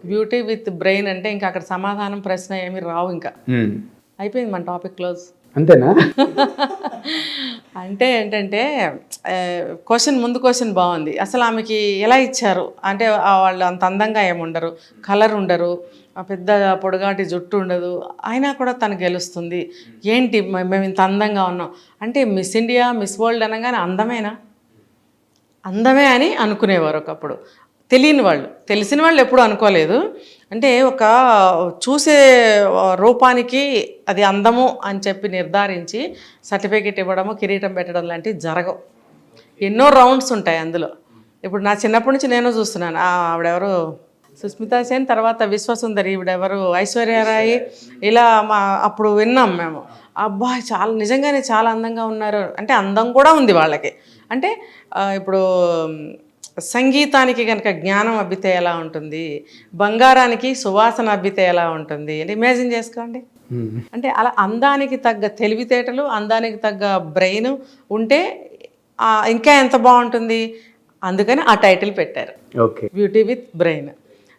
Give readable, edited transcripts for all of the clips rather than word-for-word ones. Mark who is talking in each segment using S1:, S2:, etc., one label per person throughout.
S1: Beauty with brain అంటే ఇంకా అక్కడ సమాధానం ప్రశ్న ఏమి రావు, ఇంకా అయిపోయింది మన టాపిక్ క్లోజ్.
S2: అంతేనా?
S1: అంటే ఏంటంటే ముందు క్వశ్చన్ బాగుంది. అసలు ఆమెకి ఎలా ఇచ్చారు అంటే వాళ్ళు అంత అందంగా ఏముండరు, కలర్ ఉండరు, పెద్ద పొడుగాటి జుట్టు ఉండదు, అయినా కూడా తను గెలుస్తుంది. ఏంటి మేము ఇంత అందంగా ఉన్నాం అంటే మిస్ ఇండియా మిస్ వరల్డ్ అనగానే అందమే అని అనుకునేవారు ఒకప్పుడు. తెలియని వాళ్ళు, తెలిసిన వాళ్ళు ఎప్పుడూ అనుకోలేదు. అంటే ఒక చూసే రూపానికి అది అందము అని చెప్పి నిర్ధారించి సర్టిఫికెట్ ఇవ్వడము, కిరీటం పెట్టడం లాంటివి జరగవు. ఎన్నో రౌండ్స్ ఉంటాయి అందులో. ఇప్పుడు నా చిన్నప్పటి నుంచి నేను చూస్తున్నాను. ఆవిడెవరు సుస్మితా సేన్, తర్వాత విశ్వసుందరి, ఈవిడెవరు ఐశ్వర్యరాయ్, ఇలా అప్పుడు విన్నాం మేము. అబ్బా చాలా నిజంగానే చాలా అందంగా ఉన్నారు అంటే అందం కూడా ఉంది వాళ్ళకి. అంటే ఇప్పుడు సంగీతానికి కనుక జ్ఞానం అబ్బితే ఎలా ఉంటుంది, బంగారానికి సువాసన అబ్బితే ఎలా ఉంటుంది అంటే ఇమాజిన్ చేసుకోండి. అంటే అలా అందానికి తగ్గ తెలివితేటలు, అందానికి తగ్గ బ్రెయిన్ ఉంటే ఇంకా ఎంత బాగుంటుంది. అందుకని ఆ టైటిల్ పెట్టారు, బ్యూటీ విత్ బ్రెయిన్.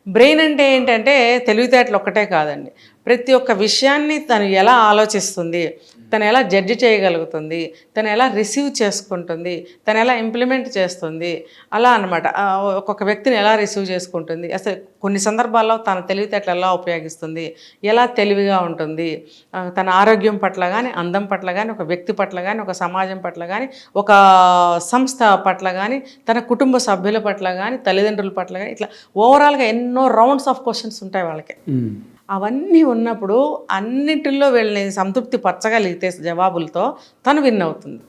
S1: బ్రెయిన్ అంటే ఏంటంటే తెలివితేటలు ఒక్కటే కాదండి, ప్రతి ఒక్క విషయాన్ని తను ఎలా ఆలోచిస్తుంది, తను ఎలా జడ్జి చేయగలుగుతుంది, తను ఎలా రిసీవ్ చేసుకుంటుంది, తను ఎలా ఇంప్లిమెంట్ చేస్తుంది, అలా అనమాట. ఒక్కొక్క వ్యక్తిని ఎలా రిసీవ్ చేసుకుంటుంది, అసలు కొన్ని సందర్భాల్లో తన తెలివితేటలు ఎలా ఉపయోగిస్తుంది, ఎలా తెలివిగా ఉంటుంది, తన ఆరోగ్యం పట్ల కానీ, అందం పట్ల కానీ, ఒక వ్యక్తి పట్ల కానీ, ఒక సమాజం పట్ల కానీ, ఒక సంస్థ పట్ల కానీ, తన కుటుంబ సభ్యుల పట్ల కానీ, తల్లిదండ్రుల పట్ల కానీ, ఇట్లా ఓవరాల్గా ఎన్నో రౌండ్స్ ఆఫ్ క్వశ్చన్స్ ఉంటాయి వాళ్ళకి. అవన్నీ ఉన్నప్పుడు అన్నింటిల్లో వీళ్ళని సంతృప్తి పరచగలిగితే జవాబులతో తను విన్ అవుతుంది.